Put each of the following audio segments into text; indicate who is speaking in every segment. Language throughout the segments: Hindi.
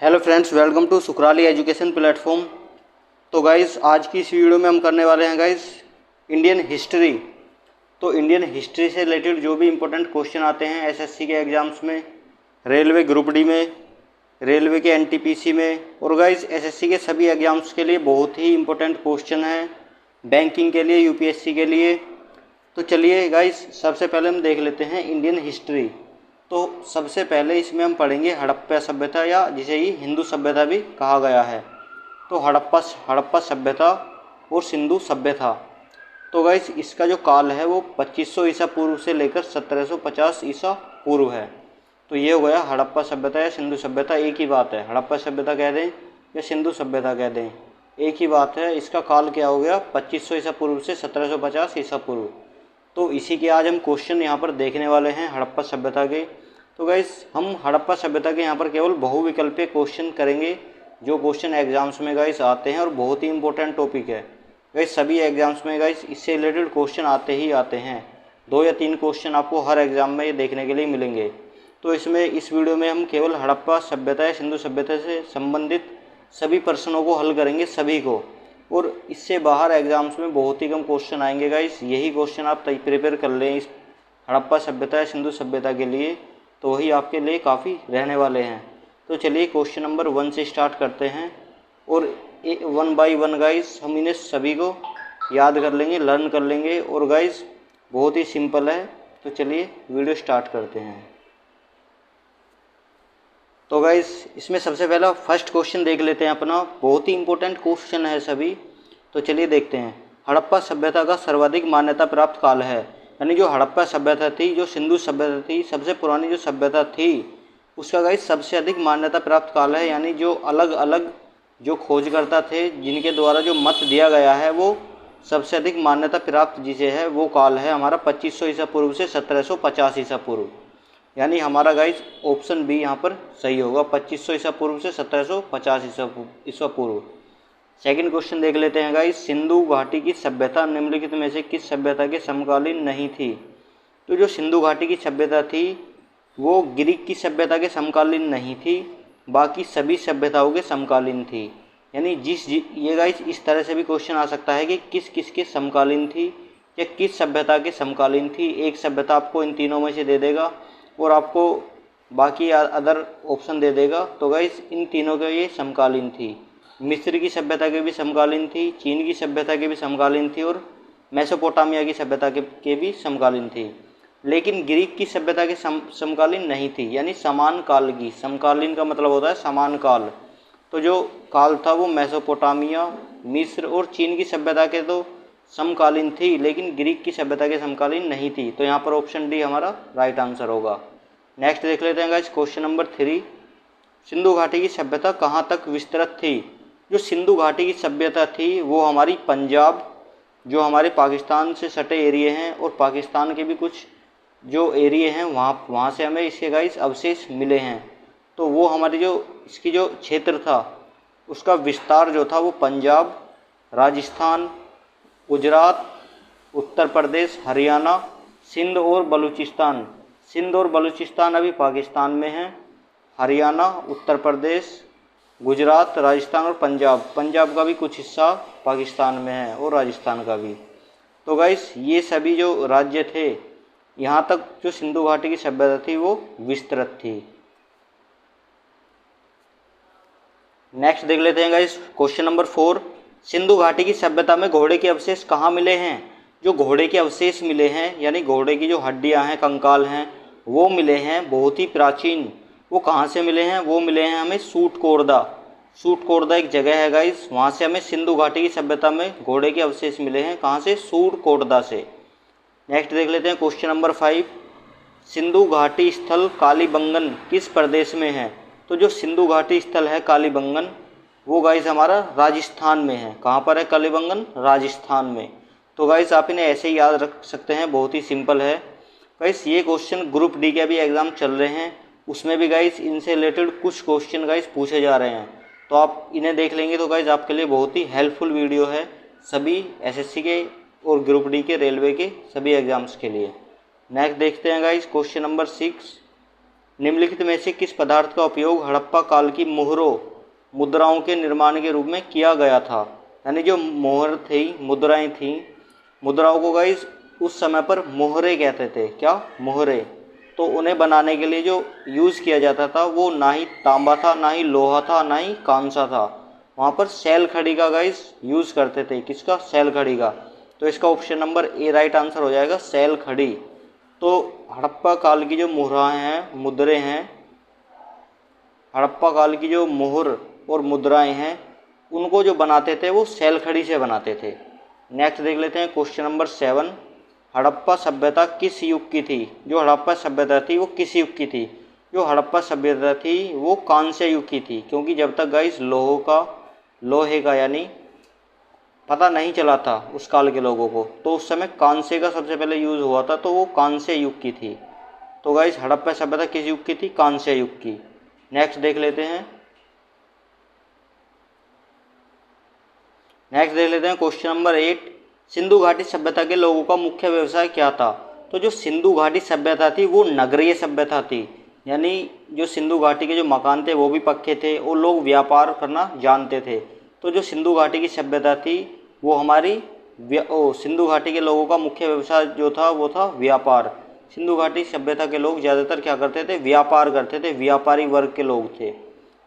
Speaker 1: Hello friends, welcome to Sukrali education platform. तो गाइस, आज की इस वीडियो में हम करने वाले हैं गाइस इंडियन हिस्ट्री। तो इंडियन हिस्ट्री से रिलेटेड जो भी इम्पोर्टेंट क्वेश्चन आते हैं एसएससी के एग्ज़ाम्स में, रेलवे ग्रुप डी में, रेलवे के एनटीपीसी में और गाइस एसएससी के सभी एग्ज़ाम्स के लिए बहुत ही इम्पोर्टेंट क्वेश्चन हैं, बैंकिंग के लिए, यूपीएससी के लिए। तो चलिए गाइस, सबसे पहले हम देख लेते हैं इंडियन हिस्ट्री। तो सबसे पहले इसमें हम पढ़ेंगे हड़प्पा सभ्यता, या जिसे ही हिंदू सभ्यता भी कहा गया है। तो हड़प्पा सभ्यता और सिंधु सभ्यता। तो गाइस, इसका जो काल है वो 2500 ईसा पूर्व से लेकर 1750 ईसा पूर्व है। तो ये हो गया हड़प्पा सभ्यता या सिंधु सभ्यता, एक ही बात है। हड़प्पा सभ्यता कह दें या सिंधु सभ्यता कह दें, एक ही बात है। इसका काल क्या हो गया, 2500 ईसा पूर्व से 1750 ईसा पूर्व। तो इसी के आज हम क्वेश्चन यहाँ पर देखने वाले हैं हड़प्पा सभ्यता के। तो गाइस, हम हड़प्पा सभ्यता के यहाँ पर केवल बहुविकल्पीय क्वेश्चन करेंगे, जो क्वेश्चन एग्जाम्स में गाइस आते हैं और बहुत ही इंपॉर्टेंट टॉपिक है गाइस। सभी एग्जाम्स में गाइस इससे रिलेटेड क्वेश्चन आते ही आते हैं। 2 या 3 क्वेश्चन आपको हर एग्जाम में ये देखने के लिए मिलेंगे। तो इस वीडियो में हम केवल हड़प्पा सभ्यता या सिंधु सभ्यता से संबंधित सभी प्रश्नों को हल करेंगे, सभी को। और इससे बाहर एग्जाम्स में बहुत ही कम क्वेश्चन आएंगे गाइस। यही क्वेश्चन आप प्रिपेयर कर लें इस हड़प्पा सभ्यता या सिंधु सभ्यता के लिए, तो वही आपके लिए काफ़ी रहने वाले हैं। तो चलिए क्वेश्चन नंबर 1 से स्टार्ट करते हैं और 1 बाय 1 गाइस हम इन्हें सभी को याद कर लेंगे, लर्न कर लेंगे। और गाइस बहुत ही सिंपल है। तो चलिए वीडियो स्टार्ट करते हैं। तो गाइस, इसमें सबसे पहला फर्स्ट क्वेश्चन देख लेते हैं अपना। बहुत ही इंपॉर्टेंट क्वेश्चन है सभी। तो चलिए देखते हैं। हड़प्पा सभ्यता का सर्वाधिक मान्यता प्राप्त काल है, यानी जो हड़प्पा सभ्यता थी, जो सिंधु सभ्यता थी, सबसे पुरानी जो सभ्यता थी, उसका गाइस सबसे अधिक मान्यता प्राप्त काल है। यानी जो अलग अलग जो खोजकर्ता थे, जिनके द्वारा जो मत दिया गया है, वो सबसे अधिक मान्यता प्राप्त जिसे है वो काल है हमारा 2500 ईसा पूर्व से 1750 ईसा पूर्व। यानी हमारा गाइस ऑप्शन बी यहाँ पर सही होगा, 2500 ईसा पूर्व से 1750 ईसा पूर्व। सेकंड क्वेश्चन देख लेते हैं गाइस। सिंधु घाटी की सभ्यता निम्नलिखित में से किस सभ्यता के समकालीन नहीं थी? तो जो सिंधु घाटी की सभ्यता थी वो ग्रीक की सभ्यता के समकालीन नहीं थी, बाकी सभी सभ्यताओं के समकालीन थी। यानी ये गाइस इस तरह से भी क्वेश्चन आ सकता है कि किस किस के समकालीन थी या किस सभ्यता के समकालीन थी। एक सभ्यता आपको इन तीनों में से दे देगा और आपको बाकी अदर ऑप्शन दे देगा। तो गाइस इन तीनों के ये समकालीन थी। मिस्र की सभ्यता के भी समकालीन थी, चीन की सभ्यता के भी समकालीन थी और मेसोपोटामिया की सभ्यता के भी समकालीन थी। लेकिन ग्रीक की सभ्यता के समकालीन नहीं थी, यानी समान काल की। समकालीन का मतलब होता है समान काल। तो जो काल था वो मेसोपोटामिया, मिस्र और चीन की सभ्यता के तो समकालीन थी, लेकिन ग्रीक की सभ्यता के समकालीन नहीं थी। तो यहाँ पर ऑप्शन डी हमारा राइट आंसर होगा। नेक्स्ट देख लेते हैं गाइस क्वेश्चन नंबर 3। सिंधु घाटी की सभ्यता कहाँ तक विस्तृत थी? जो सिंधु घाटी की सभ्यता थी वो हमारी पंजाब, जो हमारे पाकिस्तान से सटे एरिए हैं और पाकिस्तान के भी कुछ जो एरिए हैं वहाँ से हमें इसके गाइस अवशेष मिले हैं। तो वो हमारी जो इसकी जो क्षेत्र था उसका विस्तार जो था वो पंजाब, राजस्थान, गुजरात, उत्तर प्रदेश, हरियाणा, सिंध और बलूचिस्तान। सिंध और बलूचिस्तान अभी पाकिस्तान में है। हरियाणा, उत्तर प्रदेश, गुजरात, राजस्थान और पंजाब का भी कुछ हिस्सा पाकिस्तान में है और राजस्थान का भी। तो गाइस ये सभी जो राज्य थे, यहाँ तक जो सिंधु घाटी की सभ्यता थी वो विस्तृत थी। नेक्स्ट देख लेते हैं गाइस क्वेश्चन नंबर 4। सिंधु घाटी की सभ्यता में घोड़े के अवशेष कहाँ मिले हैं? जो घोड़े के अवशेष मिले हैं, यानी घोड़े की जो हड्डियाँ हैं, कंकाल हैं, वो मिले हैं बहुत ही प्राचीन। वो कहाँ से मिले हैं? वो मिले हैं हमें सूटकोरदा। सूटकोरदा एक जगह है गाइस, वहाँ से हमें सिंधु घाटी की सभ्यता में घोड़े के अवशेष मिले हैं। कहाँ से? सूटकोरदा से। नेक्स्ट देख लेते हैं क्वेश्चन नंबर 5। सिंधु घाटी स्थल कालीबंगन किस प्रदेश में है? तो जो सिंधु घाटी स्थल है कालीबंगन, वो गाइस हमारा राजस्थान में है। कहाँ पर है कालीबंगन? राजस्थान में। तो गाइस आप इन्हें ऐसे ही याद रख सकते हैं, बहुत ही सिंपल है। गाइस ये क्वेश्चन ग्रुप डी के भी एग्ज़ाम चल रहे हैं, उसमें भी गाइस इनसे रिलेटेड कुछ क्वेश्चन गाइस पूछे जा रहे हैं। तो आप इन्हें देख लेंगे तो गाइस आपके लिए बहुत ही हेल्पफुल वीडियो है, सभी एसएससी के और ग्रुप डी के, रेलवे के सभी एग्ज़ाम्स के लिए। नेक्स्ट देखते हैं गाइस क्वेश्चन नंबर 6। निम्नलिखित में से किस पदार्थ का उपयोग हड़प्पा काल की मोहरों मुद्राओं के निर्माण के रूप में किया गया था। यानी जो मोहर थी, मुद्राएं थी, मुद्राओं को गाइस उस समय पर मोहरे कहते थे। क्या? मोहरे। तो उन्हें बनाने के लिए जो यूज़ किया जाता था वो ना ही तांबा था, ना ही लोहा था, ना ही कांसा था। वहाँ पर सैल खड़ी का गाइस यूज़ करते थे। किसका? सैल खड़ी का। तो इसका option number A right answer हो जाएगा, सैल खड़ी। तो हड़प्पा काल की जो मुहराएं हैं, मुद्रे हैं, हड़प्पा काल की जो मोहर और मुद्राएं हैं, उनको जो बनाते थे वो सैल खड़ी से बनाते थे। नेक्स्ट देख लेते हैं क्वेश्चन नंबर 7। हड़प्पा सभ्यता किस युग की थी? जो हड़प्पा सभ्यता थी वो किस युग की थी? जो हड़प्पा सभ्यता थी वो कांस्य युग की थी, क्योंकि जब तक गाइस लोहे का यानी पता नहीं चला था उस काल के लोगों को, तो उस समय कांसे का सबसे पहले यूज़ हुआ था, तो वो कांस्य युग की थी। तो गाइस हड़प्पा सभ्यता किस युग की थी? कांस्य युग की। नेक्स्ट देख लेते हैं क्वेश्चन नंबर 8। सिंधु घाटी सभ्यता के लोगों का मुख्य व्यवसाय क्या था? तो जो सिंधु घाटी सभ्यता थी वो नगरीय सभ्यता थी, यानी जो सिंधु घाटी के जो मकान थे वो भी पक्के थे और लोग व्यापार करना जानते थे। तो जो सिंधु घाटी की सभ्यता थी वो हमारी सिंधु घाटी के लोगों का मुख्य व्यवसाय जो था वो था व्यापार। सिंधु घाटी सभ्यता के लोग ज़्यादातर क्या करते थे? व्यापार करते थे, व्यापारी वर्ग के लोग थे।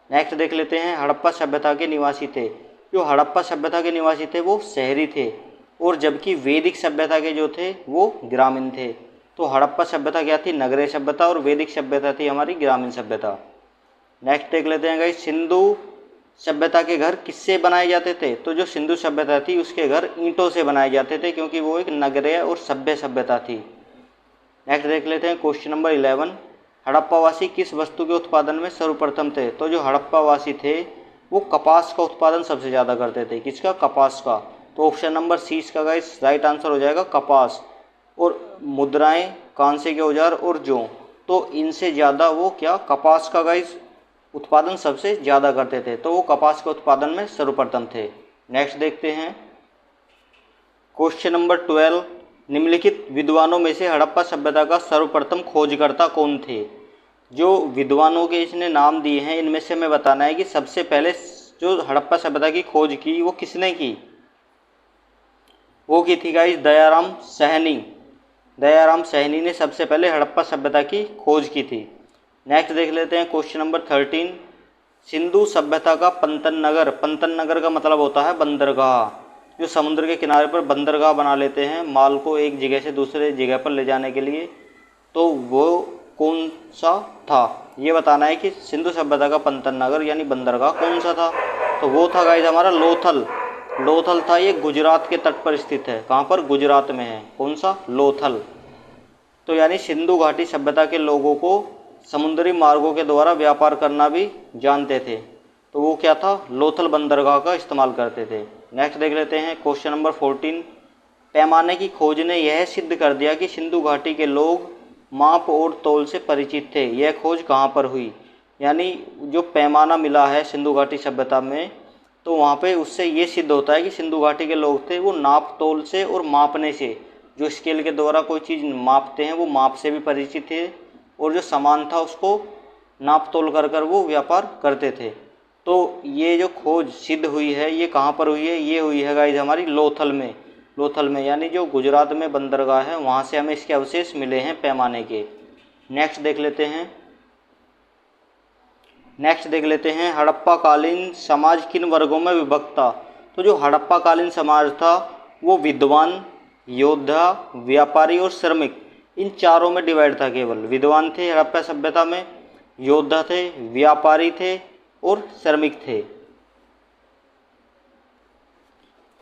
Speaker 1: नेक्स्ट देख लेते हैं हड़प्पा सभ्यता के निवासी थे। जो हड़प्पा सभ्यता के निवासी थे वो शहरी थे, और जबकि वैदिक सभ्यता के जो थे वो ग्रामीण थे। तो हड़प्पा सभ्यता क्या थी? नगरीय सभ्यता, और वैदिक सभ्यता थी हमारी ग्रामीण सभ्यता। नेक्स्ट देख लेते हैं गाइस, सिंधु सभ्यता के घर किससे बनाए जाते थे? तो जो सिंधु सभ्यता थी उसके घर ईंटों से बनाए जाते थे, क्योंकि वो एक नगरीय और सभ्य सभ्यता थी। नेक्स्ट देख लेते हैं क्वेश्चन नंबर 11। हड़प्पावासी किस वस्तु के उत्पादन में सर्वप्रथम थे? तो जो हड़प्पावासी थे वो कपास का उत्पादन सबसे ज़्यादा करते थे। किसका? कपास का। तो ऑप्शन नंबर सी इसका गाइस राइट आंसर हो जाएगा, कपास। और मुद्राएं, कांसे के औजार और जौ, तो इनसे ज़्यादा वो क्या? कपास का गाइस उत्पादन सबसे ज़्यादा करते थे, तो वो कपास के उत्पादन में सर्वप्रथम थे। नेक्स्ट देखते हैं क्वेश्चन नंबर 12। निम्नलिखित विद्वानों में से हड़प्पा सभ्यता का सर्वप्रथम खोजकर्ता कौन थे? जो विद्वानों के इसने नाम दिए हैं इनमें से हमें बताना है कि सबसे पहले जो हड़प्पा सभ्यता की खोज की वो किसने की? वो की थी गाइस दयाराम सहनी। दयाराम सहनी ने सबसे पहले हड़प्पा सभ्यता की खोज की थी। नेक्स्ट देख लेते हैं क्वेश्चन नंबर 13। सिंधु सभ्यता का पंतन नगर का मतलब होता है बंदरगाह। जो समुद्र के किनारे पर बंदरगाह बना लेते हैं माल को एक जगह से दूसरे जगह पर ले जाने के लिए, तो वो कौन सा था? ये बताना है कि सिंधु सभ्यता का पंतन नगर यानी बंदरगाह कौन सा था। तो वो था गाइस हमारा लोथल। लोथल था, ये गुजरात के तट पर स्थित है। कहाँ पर? गुजरात में है। कौन सा? लोथल। तो यानी सिंधु घाटी सभ्यता के लोगों को समुद्री मार्गों के द्वारा व्यापार करना भी जानते थे, तो वो क्या था? लोथल बंदरगाह का इस्तेमाल करते थे। नेक्स्ट देख लेते हैं क्वेश्चन नंबर 14। पैमाने की खोज ने यह सिद्ध कर दिया कि सिंधु घाटी के लोग माप और तौल से परिचित थे। यह खोज कहाँ पर हुई? यानी जो पैमाना मिला है सिंधु घाटी सभ्यता में, तो वहाँ पे उससे ये सिद्ध होता है कि सिंधु घाटी के लोग थे वो नाप तौल से और मापने से, जो स्केल के द्वारा कोई चीज़ मापते हैं वो माप से भी परिचित थे, और जो सामान था उसको नाप तोल कर वो व्यापार करते थे। तो ये जो खोज सिद्ध हुई है ये कहाँ पर हुई है? ये हुई है गाइस हमारी लोथल में, यानी जो गुजरात में बंदरगाह है वहाँ से हमें इसके अवशेष मिले हैं पैमाने के। नेक्स्ट देख लेते हैं हड़प्पा कालीन समाज किन वर्गों में विभक्त था? तो जो हड़प्पा कालीन समाज था वो विद्वान, योद्धा, व्यापारी और श्रमिक, इन चारों में डिवाइड था। केवल विद्वान थे हड़प्पा सभ्यता में, योद्धा थे, व्यापारी थे और श्रमिक थे।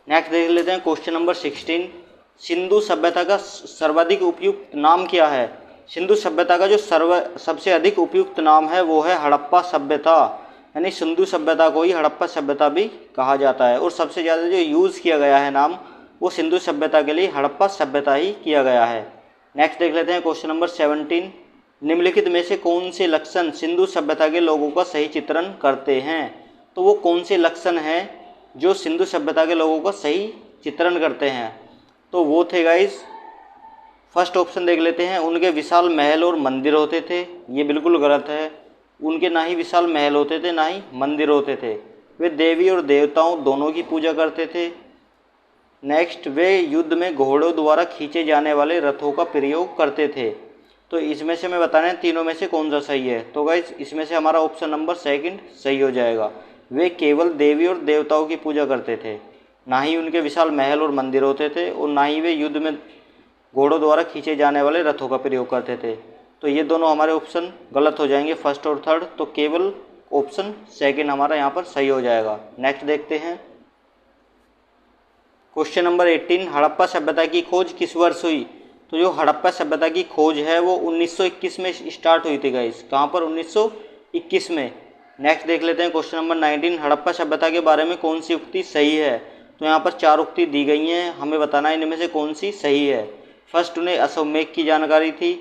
Speaker 1: नेक्स्ट देख लेते हैं क्वेश्चन नंबर 16। सिंधु सभ्यता का सर्वाधिक उपयुक्त नाम क्या है? सिंधु सभ्यता का जो सबसे अधिक उपयुक्त नाम है वो है हड़प्पा सभ्यता, यानी सिंधु सभ्यता को ही हड़प्पा सभ्यता भी कहा जाता है। और सबसे ज़्यादा जो यूज़ किया गया है नाम वो सिंधु सभ्यता के लिए हड़प्पा सभ्यता ही किया गया है। नेक्स्ट देख लेते हैं क्वेश्चन नंबर 17। निम्नलिखित में से कौन से लक्षण सिंधु सभ्यता के लोगों का सही चित्रण करते हैं? तो वो कौन से लक्षण हैं जो सिंधु सभ्यता के लोगों का सही चित्रण करते हैं? तो वो थे गाइस फर्स्ट ऑप्शन देख लेते हैं, उनके विशाल महल और मंदिर होते थे। ये बिल्कुल गलत है। उनके ना ही विशाल महल होते थे ना ही मंदिर होते थे। वे देवी और देवताओं दोनों की पूजा करते थे। नेक्स्ट, वे युद्ध में घोड़ों द्वारा खींचे जाने वाले रथों का प्रयोग करते थे। तो इसमें से मैं बताना है तीनों में से कौन सा सही है। तो गाइस इसमें से हमारा ऑप्शन नंबर सेकंड सही हो जाएगा। वे केवल देवी और देवताओं की पूजा करते थे, ना ही उनके विशाल महल और मंदिर होते थे, और ना ही वे युद्ध में घोड़ों द्वारा खींचे जाने वाले रथों का प्रयोग करते थे। तो ये दोनों हमारे ऑप्शन गलत हो जाएंगे, फर्स्ट और थर्ड। तो केवल ऑप्शन सेकंड हमारा यहाँ पर सही हो जाएगा। नेक्स्ट देखते हैं क्वेश्चन नंबर 18, हड़प्पा सभ्यता की खोज किस वर्ष हुई। तो जो हड़प्पा सभ्यता की खोज है वो 1921 में स्टार्ट हुई थी गाइस। कहाँ पर? 1921 में। नेक्स्ट देख लेते हैं क्वेश्चन नंबर 19, हड़प्पा सभ्यता के बारे में कौन सी उक्ति सही है। तो यहाँ पर 4 उक्ति दी गई हैं, हमें बताना है इनमें से कौन सी सही है। फर्स्ट, उन्हें अश्वमेध की जानकारी थी।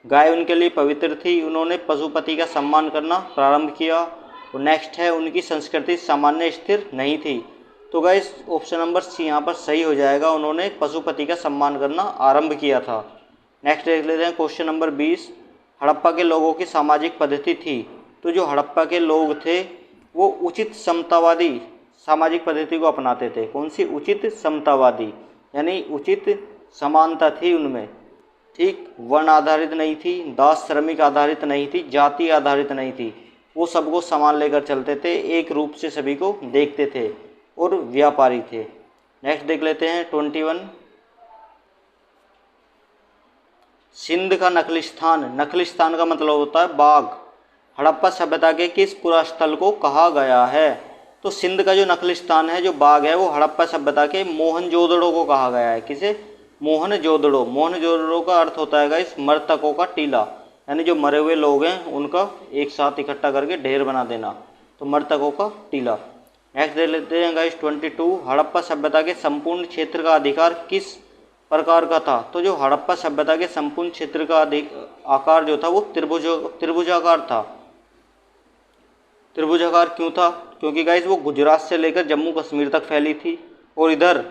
Speaker 1: गाय उनके लिए पवित्र थी। उन्होंने पशुपति का सम्मान करना प्रारंभ किया। और नेक्स्ट है, उनकी संस्कृति सामान्य स्थिर नहीं थी। तो गाइस ऑप्शन नंबर सी यहाँ पर सही हो जाएगा, उन्होंने पशुपति का सम्मान करना आरंभ किया था। नेक्स्ट देख लेते हैं क्वेश्चन नंबर 20, हड़प्पा के लोगों की सामाजिक पद्धति थी। तो जो हड़प्पा के लोग थे वो उचित समतावादी सामाजिक पद्धति को अपनाते थे। कौन सी? उचित समतावादी, यानी उचित समानता थी उनमें। ठीक, वर्ण आधारित नहीं थी, दास श्रमिक आधारित नहीं थी, जाति आधारित नहीं थी। वो सबको समान लेकर चलते थे, एक रूप से सभी को देखते थे और व्यापारी थे। नेक्स्ट देख लेते हैं 21, सिंध का नखलिस्तान। नखलिस्तान का मतलब होता है बाग। हड़प्पा सभ्यता के किस पुरास्थल को कहा गया है। तो सिंध का जो नखलिस्तान है, जो बाग है, वो हड़प्पा सभ्यता के मोहनजोदड़ो को कहा गया है। किसे? मोहनजोदड़ो। मोहनजोदड़ो का अर्थ होता है गाइस मृतकों का टीला, यानी जो मरे हुए लोग हैं उनका एक साथ इकट्ठा करके ढेर बना देना, तो मृतकों का टीला। नेक्स्ट देख लेते हैं गाइस 22, हड़प्पा सभ्यता के संपूर्ण क्षेत्र का अधिकार किस प्रकार का था। तो जो हड़प्पा सभ्यता के संपूर्ण क्षेत्र का आकार जो था वो त्रिभुजाकार था। त्रिभुजाकार क्यों था? क्योंकि गाइस वो गुजरात से लेकर जम्मू कश्मीर तक फैली थी, और इधर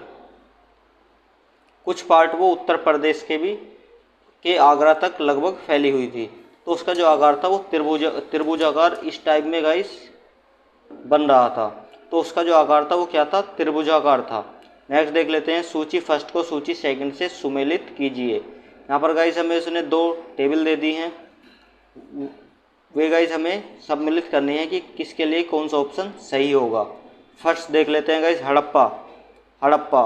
Speaker 1: कुछ पार्ट वो उत्तर प्रदेश के आगरा तक लगभग फैली हुई थी। तो उसका जो आकार था वो त्रिभुजाकार इस टाइप में गाइस बन रहा था। तो उसका जो आकार था वो क्या था? त्रिभुजाकार था। नेक्स्ट देख लेते हैं, सूची फर्स्ट को सूची सेकंड से सुमेलित कीजिए। यहाँ पर गाइस हमें उसने 2 टेबल दे दी हैं, वे गाइस हमें सम्मिलित करनी है कि किसके लिए कौन सा ऑप्शन सही होगा। फर्स्ट देख लेते हैं गाइस हड़प्पा। हड़प्पा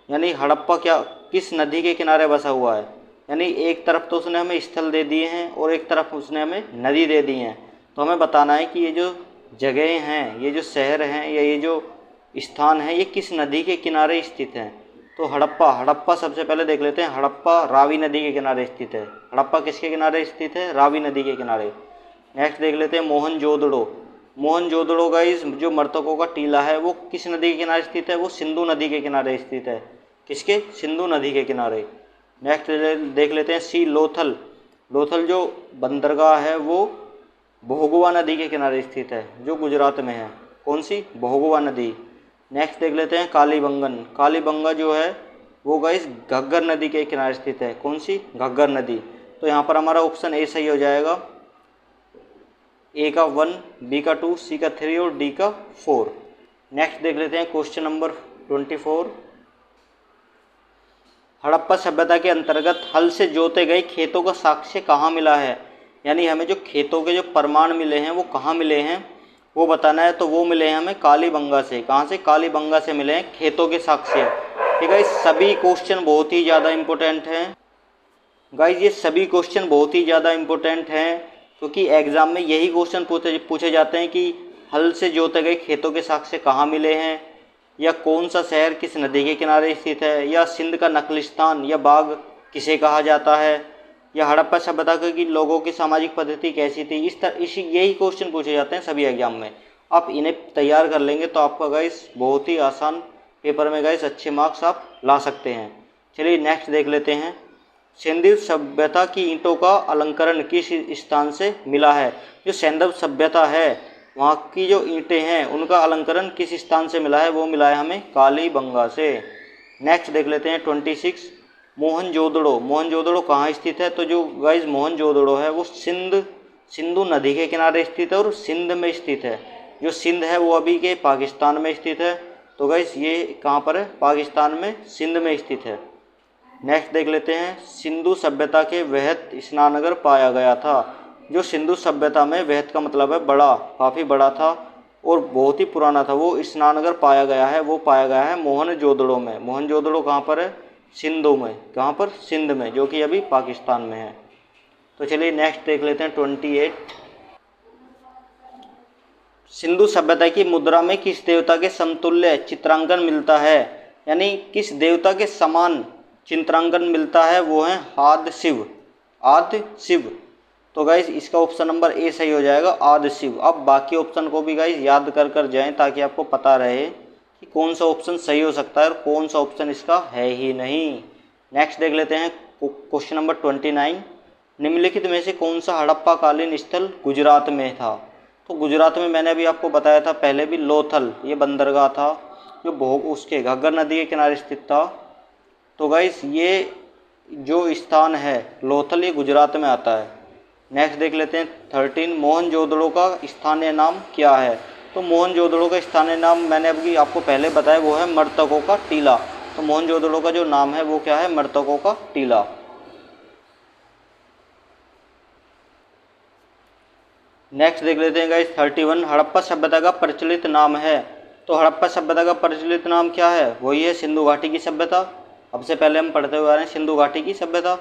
Speaker 1: यानी हड़प्पा क्या किस नदी के किनारे बसा हुआ है। यानी एक तरफ तो उसने हमें स्थल दे दिए हैं और एक तरफ उसने हमें नदी दे दी हैं। तो हमें बताना है कि ये जो जगह हैं, ये जो शहर हैं या ये जो स्थान है, ये किस नदी के किनारे स्थित हैं। तो हड़प्पा सबसे पहले देख लेते हैं। हड़प्पा रावी नदी के किनारे स्थित है। हड़प्पा किसके किनारे स्थित है? रावी नदी के किनारे। नेक्स्ट देख लेते हैं मोहनजोदड़ो। मोहनजोदड़ो गाइस जो मृतकों का टीला है वो किस नदी के किनारे स्थित है? वो सिंधु नदी के किनारे स्थित है। किसके? सिंधु नदी के किनारे। नेक्स्ट देख लेते हैं सी लोथल। लोथल जो बंदरगाह है वो भोगवा नदी के किनारे स्थित है, जो गुजरात में है। कौन सी? भोगवा नदी। नेक्स्ट देख लेते हैं कालीबंगन। कालीबंगा जो है वो गाइस घग्गर नदी के किनारे स्थित है। कौन सी? घग्गर नदी। तो यहाँ पर हमारा ऑप्शन ए सही हो जाएगा। ए का 1, बी का 2, सी का 3 और डी का 4। नेक्स्ट देख लेते हैं क्वेश्चन नंबर 24, हड़प्पा सभ्यता के अंतर्गत हल से जोते गए खेतों का साक्ष्य कहाँ मिला है। यानी हमें जो खेतों के जो प्रमाण मिले हैं वो कहाँ मिले हैं वो बताना है। तो वो मिले हैं हमें कालीबंगा से। कहाँ से? कालीबंगा से मिले हैं खेतों के साक्ष्य। ठीक है, सभी क्वेश्चन बहुत ही ज़्यादा इम्पोर्टेंट हैं गाइज, ये सभी क्वेश्चन बहुत ही ज़्यादा इम्पोर्टेंट हैं, क्योंकि एग्ज़ाम में यही क्वेश्चन पूछे जाते हैं कि हल से जोते गए खेतों के साक्ष्य कहाँ मिले हैं, या कौन सा शहर किस नदी के किनारे स्थित है, या सिंध का नखलिस्तान या बाग किसे कहा जाता है, या हड़प्पा सभ्यता की लोगों की सामाजिक पद्धति कैसी थी। यही क्वेश्चन पूछे जाते हैं सभी एग्जाम में। आप इन्हें तैयार कर लेंगे तो आपका गाइस बहुत ही आसान पेपर में गाइस अच्छे मार्क्स आप ला सकते हैं। चलिए नेक्स्ट देख लेते हैं, सिंधु सभ्यता की ईंटों का अलंकरण किस स्थान से मिला है। जो सिंधु सभ्यता है वहाँ की जो ईंटें हैं उनका अलंकरण किस स्थान से मिला है, वो मिला है हमें कालीबंगा से। नेक्स्ट देख लेते हैं 26, मोहनजोदड़ो, मोहनजोदड़ो कहाँ स्थित है? तो जो गाइज मोहनजोदड़ो है वो सिंधु नदी के किनारे स्थित है और सिंध में स्थित है। जो सिंध है वो अभी के पाकिस्तान में स्थित है। तो गाइज ये कहाँ पर है? पाकिस्तान में, सिंध में स्थित है। नेक्स्ट देख लेते हैं, सिंधु सभ्यता के वृहत स्नानगर पाया गया था। जो सिंधु सभ्यता में, वृहत का मतलब है बड़ा, काफ़ी बड़ा था और बहुत ही पुराना था, वो स्नानगर पाया गया है, वो पाया गया है मोहनजोदड़ो में। मोहनजोदड़ो कहाँ पर है? सिंधु में। कहाँ पर? सिंध में, जो कि अभी पाकिस्तान में है। तो चलिए नेक्स्ट देख लेते हैं 28। सिंधु सभ्यता की मुद्रा में किस देवता के समतुल्य चित्रांकन मिलता है? यानी किस देवता के समान चित्रांकन मिलता है? वो है आदि शिव। आदि शिव। तो गाइज इसका ऑप्शन नंबर ए सही हो जाएगा, आदि शिव। अब बाकी ऑप्शन को भी गाइज याद कर कर जाएं ताकि आपको पता रहे कि कौन सा ऑप्शन सही हो सकता है और कौन सा ऑप्शन इसका है ही नहीं। नेक्स्ट देख लेते हैं क्वेश्चन नंबर 29। निम्नलिखित में से कौन सा हड़प्पा कालीन स्थल गुजरात में था? तो गुजरात में मैंने अभी आपको बताया था पहले भी, लोथल ये बंदरगाह था जो उसके घग्गर नदी के किनारे स्थित था। तो गाइस ये जो स्थान है लोथल, ये गुजरात में आता है। नेक्स्ट देख लेते हैं 13। मोहनजोदड़ो का स्थानीय नाम क्या है? तो मोहनजोदड़ो का स्थानीय नाम मैंने अभी आपको पहले बताया, वो है मृतकों का टीला। तो मोहनजोदड़ो का जो नाम है वो क्या है? मृतकों का टीला। नेक्स्ट देख लेते हैं गाइस 31। हड़प्पा सभ्यता का प्रचलित नाम है। तो हड़प्पा सभ्यता का प्रचलित नाम क्या है? वही है सिंधु घाटी की सभ्यता। अब से पहले हम पढ़ते हुए आ रहे हैं सिंधु घाटी की सभ्यता।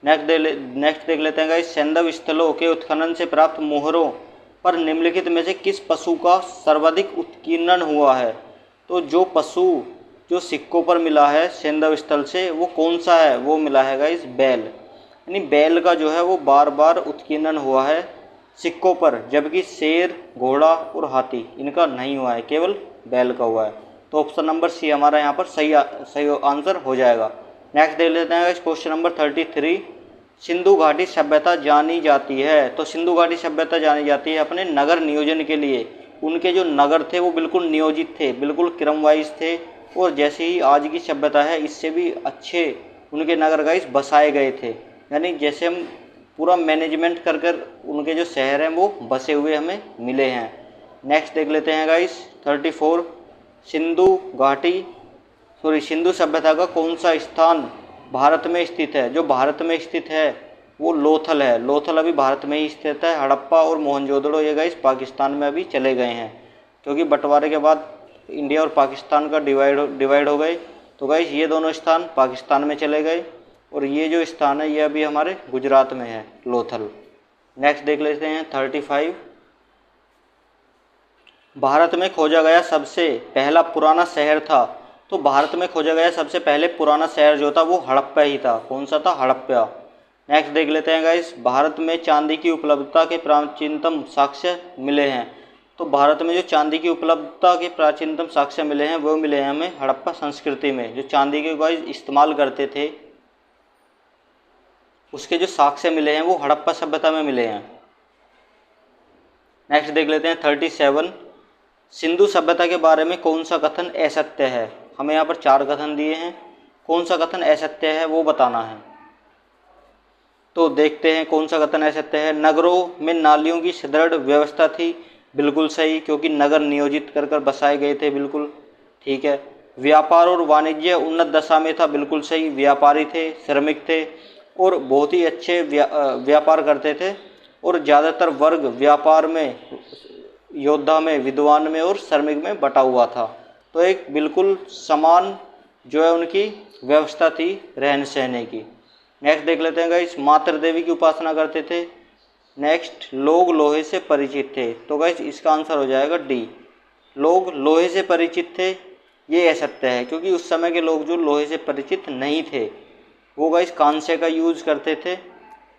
Speaker 1: नेक्स्ट देख लेते हैं गाइस, सैंधव स्थलों के उत्खनन से प्राप्त मोहरों पर निम्नलिखित में से किस पशु का सर्वाधिक उत्कीर्णन हुआ है? तो जो पशु जो सिक्कों पर मिला है सैंधव स्थल से, वो कौन सा है? वो मिला है गाइस बैल। यानी बैल का जो है वो बार बार उत्कीर्णन हुआ है सिक्कों पर, जबकि शेर, घोड़ा और हाथी इनका नहीं हुआ है, केवल बैल का हुआ है। तो ऑप्शन नंबर सी हमारा यहाँ पर सही आंसर हो जाएगा। नेक्स्ट देख लेते हैं क्वेश्चन नंबर 33। सिंधु घाटी सभ्यता जानी जाती है। तो सिंधु घाटी सभ्यता जानी जाती है अपने नगर नियोजन के लिए। उनके जो नगर थे वो बिल्कुल नियोजित थे, बिल्कुल क्रम वाइज थे, और जैसे ही आज की सभ्यता है इससे भी अच्छे उनके नगर गाइस बसाए गए थे। यानी जैसे हम पूरा मैनेजमेंट कर कर उनके जो शहर हैं वो बसे हुए हमें मिले हैं। नेक्स्ट देख लेते हैं गाइस 34। सिंधु सभ्यता का कौन सा स्थान भारत में स्थित है? जो भारत में स्थित है वो लोथल है। लोथल अभी भारत में ही स्थित है। हड़प्पा और मोहनजोदड़ो ये गाइस पाकिस्तान में अभी चले गए हैं, क्योंकि बंटवारे के बाद इंडिया और पाकिस्तान का डिवाइड हो गए। तो गाइस ये दोनों स्थान पाकिस्तान में चले गए और ये जो स्थान है ये अभी हमारे गुजरात में है, लोथल। नेक्स्ट देख लेते हैं 35। भारत में खोजा गया सबसे पहला पुराना शहर था। तो भारत में खोजा गया सबसे पहले पुराना शहर जो था वो हड़प्पा ही था। कौन सा था? हड़प्पा। नेक्स्ट देख लेते हैं गाइस, भारत में चांदी की उपलब्धता के प्राचीनतम साक्ष्य मिले हैं। तो भारत में जो चांदी की उपलब्धता के प्राचीनतम साक्ष्य मिले हैं वो मिले हैं हमें हड़प्पा संस्कृति में। जो चांदी के गाइस इस्तेमाल करते थे उसके जो साक्ष्य मिले हैं वो हड़प्पा सभ्यता में मिले हैं। नेक्स्ट देख लेते हैं 37। सिंधु सभ्यता के बारे में कौन सा कथन असत्य है? हमें यहाँ पर 4 कथन दिए हैं, कौन सा कथन असत्य है वो बताना है। तो देखते हैं कौन सा कथन असत्य है। नगरों में नालियों की सुदृढ़ व्यवस्था थी, बिल्कुल सही, क्योंकि नगर नियोजित कर कर बसाए गए थे, बिल्कुल ठीक है। व्यापार और वाणिज्य उन्नत दशा में था, बिल्कुल सही, व्यापारी थे, श्रमिक थे और बहुत ही अच्छे व्यापार करते थे, और ज़्यादातर वर्ग व्यापार में, योद्धा में, विद्वान में और श्रमिक में बटा हुआ था। तो एक बिल्कुल समान जो है उनकी व्यवस्था थी रहन सहने की। नेक्स्ट देख लेते हैं गाइस, मातृ देवी की उपासना करते थे। नेक्स्ट, लोग लोहे से परिचित थे। तो गाइस इसका आंसर हो जाएगा डी, लोग लोहे से परिचित थे। ये असत्य है, क्योंकि उस समय के लोग जो लोहे से परिचित नहीं थे वो गाइस कांसे का यूज करते थे,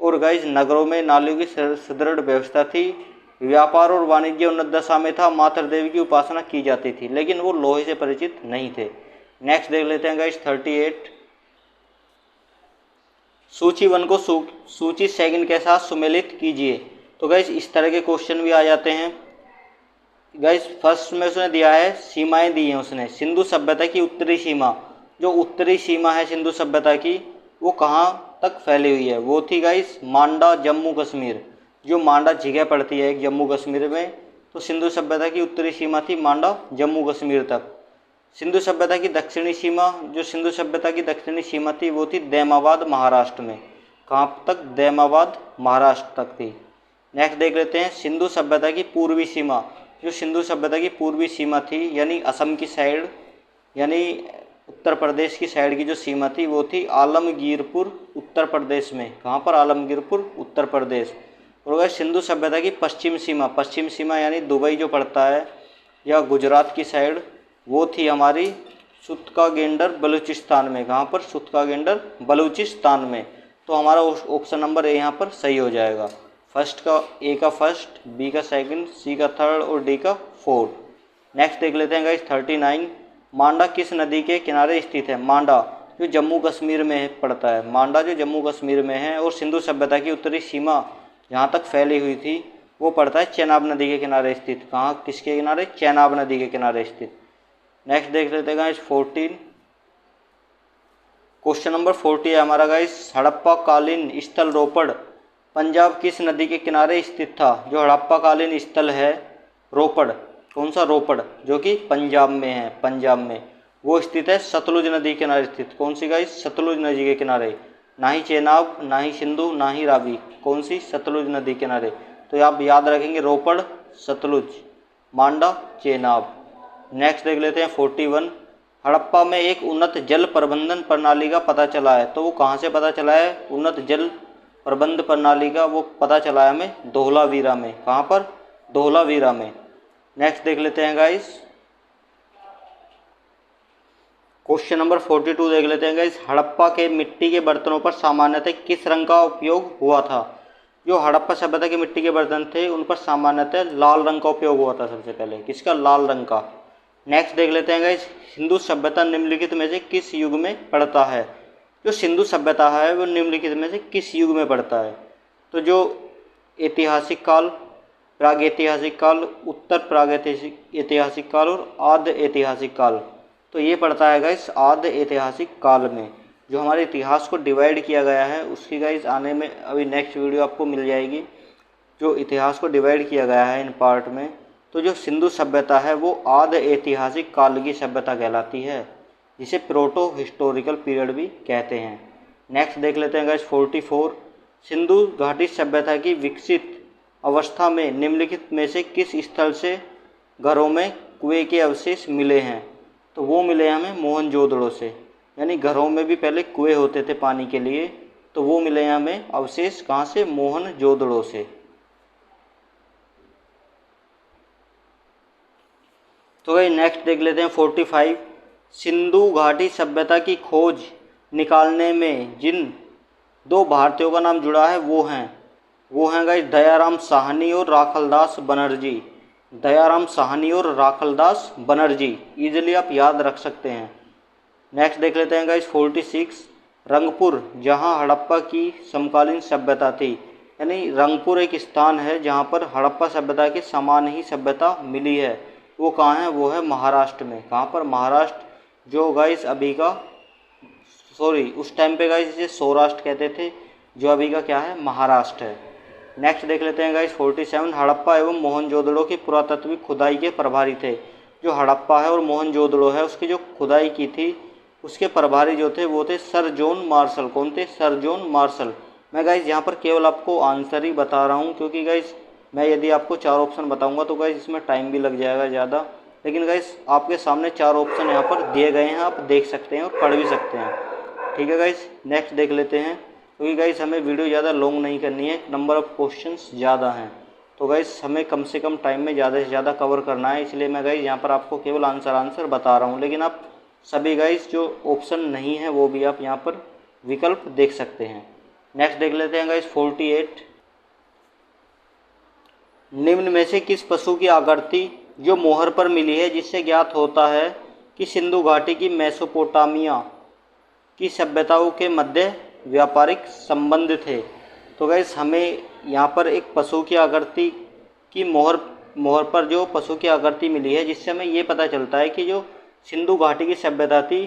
Speaker 1: और गाइस नगरों में नालियों की सुदृढ़ व्यवस्था थी, व्यापार और वाणिज्य उन्नत दशा में था, मातृ देवी की उपासना की जाती थी, लेकिन वो लोहे से परिचित नहीं थे। नेक्स्ट देख लेते हैं गाइस 38। सूची 1 को सूची 2 के साथ सुमेलित कीजिए। तो गाइस इस तरह के क्वेश्चन भी आ जाते हैं। गाइस फर्स्ट में उसने दिया है, सीमाएं दी हैं उसने। सिंधु सभ्यता की उत्तरी सीमा, जो उत्तरी सीमा है सिंधु सभ्यता की वो कहाँ तक फैली हुई है? वो थी गाइस मांडा जम्मू कश्मीर। जो मांडा जगह पड़ती है एक जम्मू कश्मीर में, तो सिंधु सभ्यता की उत्तरी सीमा थी मांडा जम्मू कश्मीर तक। सिंधु सभ्यता की दक्षिणी सीमा, जो सिंधु सभ्यता की दक्षिणी सीमा थी वो थी दैमाबाद महाराष्ट्र में। कहाँ तक? दैमाबाद महाराष्ट्र तक थी। नेक्स्ट देख लेते हैं सिंधु सभ्यता की पूर्वी सीमा। जो सिंधु सभ्यता की पूर्वी सीमा थी यानी असम की साइड, यानी उत्तर प्रदेश की साइड की जो सीमा थी वो थी आलमगीरपुर उत्तर प्रदेश में। कहाँ पर? आलमगीरपुर उत्तर प्रदेश। और अगर सिंधु सभ्यता की पश्चिम सीमा यानी दुबई जो पड़ता है या गुजरात की साइड, वो थी हमारी सुतका-गेंडर बलूचिस्तान में। कहाँ पर? सुतका-गेंडर बलूचिस्तान में। तो हमारा ऑप्शन नंबर ए यहाँ पर सही हो जाएगा। फर्स्ट का ए का फर्स्ट, बी का सेकंड, सी का थर्ड और डी का फोर्थ। नेक्स्ट देख लेते हैं गाइस 39। मांडा किस नदी के किनारे स्थित है? मांडा जो जम्मू कश्मीर में पड़ता है, मांडा जो जम्मू कश्मीर में है, और सिंधु सभ्यता की उत्तरी सीमा जहाँ तक फैली हुई थी वो पड़ता है चेनाब नदी के किनारे स्थित। कहाँ? किसके किनारे? चेनाब नदी के किनारे स्थित। नेक्स्ट देख लेते हैं गाइस 14। क्वेश्चन नंबर 40 है हमारा गाइस, हड़प्पा कालीन स्थल रोपड़ पंजाब किस नदी के किनारे स्थित था? जो हड़प्पा कालीन स्थल है रोपड़, कौन सा? रोपड़, जो कि पंजाब में है, पंजाब में वो स्थित है सतलुज नदी के किनारे स्थित। कौन सी गाइस? सतलुज नदी के किनारे। ना ही चेनाब, ना ही सिंधु, ना ही रावी, कौन सी? सतलुज नदी किनारे। तो आप याद रखेंगे रोपड़, सतलुज, मांडा, चेनाब। नेक्स्ट देख लेते हैं 41। हड़प्पा में एक उन्नत जल प्रबंधन प्रणाली का पता चला है। तो वो कहाँ से पता चला है उन्नत जल प्रबंध प्रणाली का? वो पता चला है हमें धोलावीरा में। कहाँ पर? धोलावीरा में। नेक्स्ट देख लेते हैं गाइस क्वेश्चन नंबर 42 देख लेते हैं गाइस, हड़प्पा के मिट्टी के बर्तनों पर सामान्यतः किस रंग का उपयोग हुआ था? जो हड़प्पा सभ्यता के मिट्टी के बर्तन थे उन पर सामान्यतः लाल रंग का उपयोग हुआ था सबसे पहले। किसका? लाल रंग का। नेक्स्ट देख लेते हैं गाइस, सिंधु सभ्यता निम्नलिखित में से किस युग में पड़ता है? जो सिंधु सभ्यता है वो निम्नलिखित में से किस युग में पड़ता है? तो जो ऐतिहासिक काल, प्रागैतिहासिक काल, उत्तर प्रागैतिहासिक काल और आद्य ऐतिहासिक काल। तो ये पड़ता है गाइस आद्य ऐतिहासिक काल में। जो हमारे इतिहास को डिवाइड किया गया है उसकी गाइस आने में अभी नेक्स्ट वीडियो आपको मिल जाएगी। जो इतिहास को डिवाइड किया गया है इन पार्ट में, तो जो सिंधु सभ्यता है वो आद्य ऐतिहासिक काल की सभ्यता कहलाती है, जिसे प्रोटो हिस्टोरिकल पीरियड भी कहते हैं। नेक्स्ट देख लेते हैं गाइस 44। सिंधु घाटी सभ्यता की विकसित अवस्था में निम्नलिखित में से किस स्थल से घरों में कुएं के अवशेष मिले हैं? तो वो मिले हमें मोहनजोदड़ो से, यानी घरों में भी पहले कुएं होते थे पानी के लिए, तो वो मिले हमें अवशेष कहाँ से? मोहनजोदड़ो से। तो भाई नेक्स्ट देख लेते हैं 45। सिंधु घाटी सभ्यता की खोज निकालने में जिन दो भारतीयों का नाम जुड़ा है वो हैं गाइस दयाराम साहनी और राखलदास बनर्जी। दयाराम साहनी और राखलदास बनर्जी इजीली आप याद रख सकते हैं। नेक्स्ट देख लेते हैं गाइस 46। रंगपुर जहां हड़प्पा की समकालीन सभ्यता थी, यानी रंगपुर एक स्थान है जहां पर हड़प्पा सभ्यता के समान ही सभ्यता मिली है। वो कहाँ है? वो है महाराष्ट्र में। कहाँ पर? महाराष्ट्र, जो गाइस अभी का उस टाइम पे गाइस इसे सौराष्ट्र कहते थे, जो अभी का क्या है? महाराष्ट्र है। नेक्स्ट देख लेते हैं गाइस 47। हड़प्पा एवं मोहनजोदड़ो की पुरातत्विक खुदाई के प्रभारी थे। जो हड़प्पा है और मोहनजोदड़ो है उसकी जो खुदाई की थी उसके प्रभारी जो थे वो थे सर जॉन मार्शल। कौन थे? Sir John Marshall. मैं गाइस यहाँ पर केवल आपको आंसर ही बता रहा हूँ, क्योंकि गाइस मैं यदि आपको 4 ऑप्शन बताऊंगा तो गाइस इसमें टाइम भी लग जाएगा ज़्यादा। लेकिन गाइस आपके सामने 4 ऑप्शन यहाँ पर दिए गए हैं, आप देख सकते हैं और पढ़ भी सकते हैं। ठीक है गाइस, नेक्स्ट देख लेते हैं, क्योंकि गाइस हमें वीडियो ज़्यादा लॉन्ग नहीं करनी है, नंबर ऑफ़ क्वेश्चंस ज़्यादा हैं, तो गाइस हमें कम से कम टाइम में ज़्यादा से ज़्यादा कवर करना है। इसलिए मैं गाइस यहाँ पर आपको केवल आंसर बता रहा हूँ। लेकिन आप सभी गाइस जो ऑप्शन नहीं है वो भी आप यहाँ पर विकल्प देख सकते हैं। नेक्स्ट देख लेते हैं गाइस 48। निम्न में से किस पशु की आकृति जो मोहर पर मिली है जिससे ज्ञात होता है कि सिंधु घाटी की मेसोपोटामिया की सभ्यताओं के मध्य व्यापारिक संबंध थे? तो गाइस हमें यहाँ पर एक पशु की आकृति की मोहर पर जो पशु की आकृति मिली है जिससे हमें ये पता चलता है कि जो सिंधु घाटी की सभ्यता थी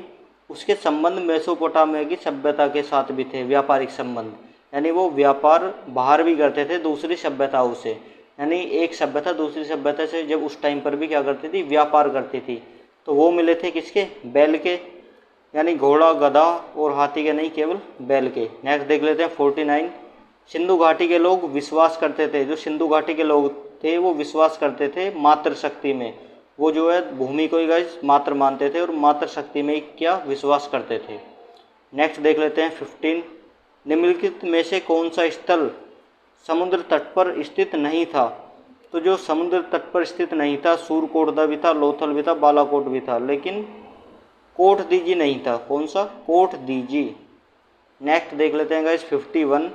Speaker 1: उसके संबंध मेसोपोटामिया की सभ्यता के साथ भी थे, व्यापारिक संबंध, यानी वो व्यापार बाहर भी करते थे दूसरी सभ्यताओं से, यानी एक सभ्यता दूसरी सभ्यता से जब उस टाइम पर भी क्या करती थी, व्यापार करती थी। तो वो मिले थे किसके, बैल के, यानी घोड़ा गधा और हाथी के नहीं, केवल बैल के। नेक्स्ट देख लेते हैं 49। सिंधु घाटी के लोग विश्वास करते थे, जो सिंधु घाटी के लोग थे वो विश्वास करते थे मातृ शक्ति में, वो जो है भूमि को ही गाइस मातृ मानते थे और मातृ शक्ति में ही क्या विश्वास करते थे। नेक्स्ट देख लेते हैं 15। निम्नलिखित में से कौन सा स्थल समुद्र तट पर स्थित नहीं था। तो जो समुद्र तट पर स्थित नहीं था, सूरकोटदा भी था, लोथल भी था, बालाकोट भी था, लेकिन कोटदीजी नहीं था। कौन सा, कोटदीजी। नेक्स्ट देख लेते हैं गाइस 51।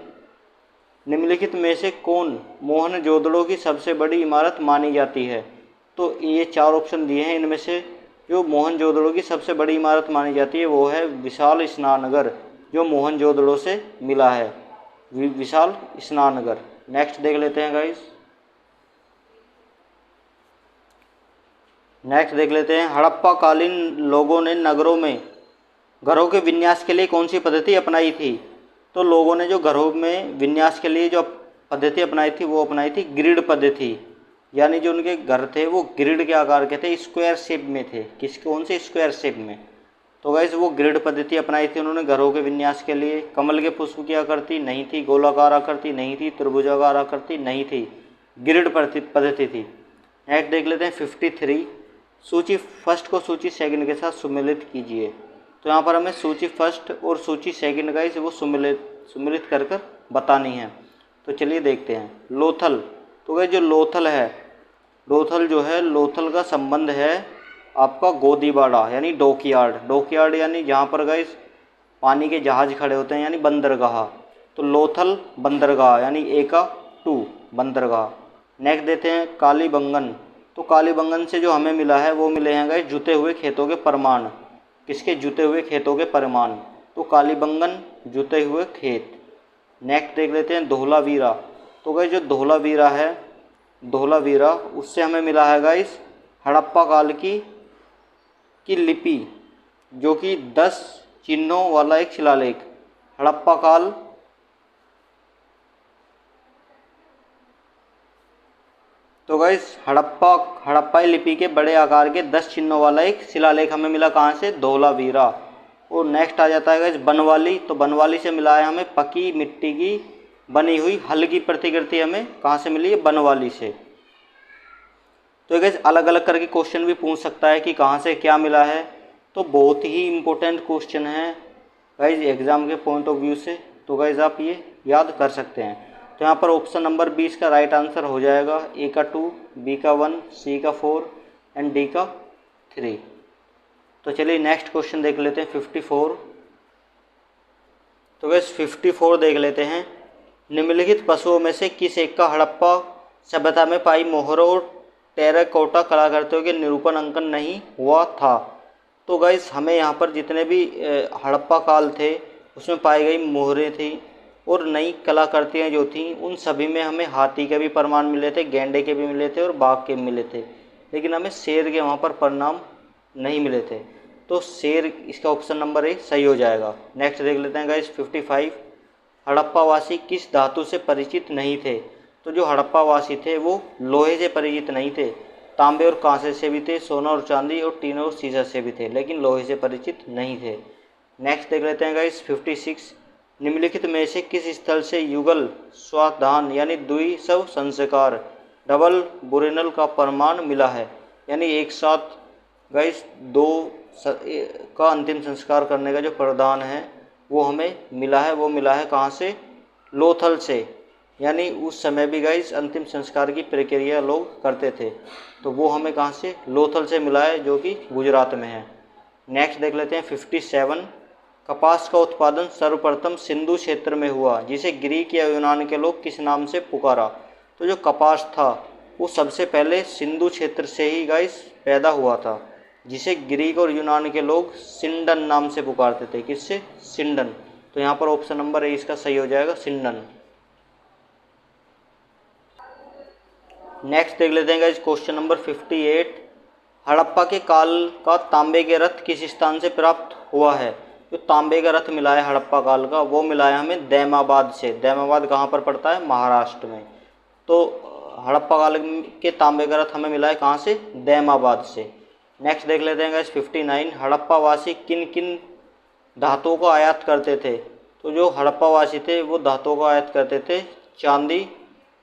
Speaker 1: निम्नलिखित में से कौन मोहनजोदड़ो की सबसे बड़ी इमारत मानी जाती है। तो ये 4 ऑप्शन दिए हैं, इनमें से जो मोहनजोदड़ो की सबसे बड़ी इमारत मानी जाती है वो है विशाल स्नानघर, जो मोहनजोदड़ो से मिला है, विशाल स्नानघर। नेक्स्ट देख लेते हैं गाइस, नेक्स्ट देख लेते हैं हड़प्पा कालीन लोगों ने नगरों में घरों के विन्यास के लिए कौन सी पद्धति अपनाई थी। तो लोगों ने जो घरों में विन्यास के लिए जो पद्धति अपनाई थी वो अपनाई थी ग्रिड पद्धति, यानी जो उनके घर थे वो ग्रिड के आकार के थे, स्क्वायर शेप में थे। कौन से स्क्वायर शेप में। तो गाइस वो ग्रिड पद्धति अपनाई थी उन्होंने घरों के विन्यास के लिए। कमल के पुष्प की आकृति नहीं थी, गोलाकार आकृति नहीं थी, त्रिभुजाकार आकृति नहीं थी, ग्रिड पद्धति थी। नेक्स्ट देख लेते हैं 53। सूची फर्स्ट को सूची सेकंड के साथ सुमेलित कीजिए। तो यहाँ पर हमें सूची फर्स्ट और सूची सेकंड गाइस वो सुमेलित कर कर बतानी है। तो चलिए देखते हैं। लोथल, तो गाइस जो लोथल है, लोथल जो है, लोथल का संबंध है आपका गोदीबाड़ा यानी डॉकयार्ड। डॉकयार्ड यानी जहाँ पर गाइस पानी के जहाज खड़े होते हैं, यानी बंदरगाह। तो लोथल बंदरगाह यानी ए का 2 बंदरगाह। नेक्स्ट देते हैं कालीबंगन। तो कालीबंगन से जो हमें मिला है वो मिले हैं गाइस जुते हुए खेतों के प्रमाण। किसके, जुते हुए खेतों के प्रमाण। तो कालीबंगन जुते हुए खेत। नेक्स्ट देख लेते हैं धोलावीरा। तो गाइस जो धोलावीरा है, धोलावीरा उससे हमें मिला है गाइस हड़प्पा काल की लिपि, जो कि 10 चिन्हों वाला एक शिलालेख। हड़प्पा काल, तो गाइस हड़प्पाई लिपि के बड़े आकार के 10 चिन्हों वाला एक शिलालेख हमें मिला कहाँ से, धोलावीरा। और नेक्स्ट आ जाता है गाइस बनवाली। तो बनवाली से मिला है हमें पकी मिट्टी की बनी हुई हल्की प्रतिकृति, हमें कहाँ से मिली है, बनवाली से। तो गाइस अलग अलग करके क्वेश्चन भी पूछ सकता है कि कहाँ से क्या मिला है। तो बहुत ही इम्पोर्टेंट क्वेश्चन है गाइस एग्जाम के पॉइंट ऑफ व्यू से। तो गाइस आप ये याद कर सकते हैं। तो यहाँ पर ऑप्शन नंबर 20 का राइट आंसर हो जाएगा ए का 2, बी का 1, सी का 4 एंड डी का 3। तो चलिए नेक्स्ट क्वेश्चन देख लेते हैं 54। तो गाइस 54 देख लेते हैं। निम्नलिखित पशुओं में से किस एक का हड़प्पा सभ्यता में पाई मोहरों और टेराकोटा कलाकृतियों के निरूपण अंकन नहीं हुआ था। तो गाइस हमें यहाँ पर जितने भी हड़प्पा काल थे उसमें पाई गई मोहरें थी और नई कलाकृतियाँ जो थीं उन सभी में हमें हाथी के भी प्रमाण मिले थे, गेंडे के भी मिले थे और बाघ के भी मिले थे, लेकिन हमें शेर के वहाँ पर परिणाम नहीं मिले थे। तो शेर इसका ऑप्शन नंबर ए सही हो जाएगा। नेक्स्ट देख लेते हैं गाइस 55। हड़प्पावासी किस धातु से परिचित नहीं थे। तो जो हड़प्पावासी थे वो लोहे से परिचित नहीं थे, तांबे और कांसे से भी थे, सोना और चांदी और टीन और सीसा से भी थे, लेकिन लोहे से परिचित नहीं थे। नेक्स्ट देख लेते हैं गाइस 56। निम्नलिखित में से किस स्थल से युगल स्वाधान यानी द्विशव संस्कार डबल बुरेनल का प्रमाण मिला है, यानी एक साथ गाइस 2 का अंतिम संस्कार करने का जो प्रदान है वो हमें मिला है। वो मिला है कहाँ से, लोथल से, यानी उस समय भी गाइस अंतिम संस्कार की प्रक्रिया लोग करते थे। तो वो हमें कहाँ से, लोथल से मिला है, जो कि गुजरात में है। नेक्स्ट देख लेते हैं 57। कपास का उत्पादन सर्वप्रथम सिंधु क्षेत्र में हुआ, जिसे ग्रीक या यूनान के लोग किस नाम से पुकारा। तो जो कपास था वो सबसे पहले सिंधु क्षेत्र से ही गाइस पैदा हुआ था, जिसे ग्रीक और यूनान के लोग सिंडन नाम से पुकारते थे। किससे, सिंडन। तो यहाँ पर ऑप्शन नंबर ए इसका सही हो जाएगा, सिंडन। नेक्स्ट देख लेते हैं गाइस क्वेश्चन नंबर 58। हड़प्पा के काल का तांबे के रथ किस स्थान से प्राप्त हुआ है? जो तांबे का रथ मिला है हड़प्पा काल का, वो मिला है हमें दैमाबाद से। दैमाबाद कहाँ पर पड़ता है? महाराष्ट्र में। तो हड़प्पा काल के तांबे का रथ हमें मिला है कहाँ से? दैमाबाद से। नेक्स्ट देख लेते हैं गाइस 59, हड़प्पा वासी किन किन धातुओं को आयात करते थे? तो जो हड़प्पा वासी थे वो धातुओं को आयात करते थे, चांदी,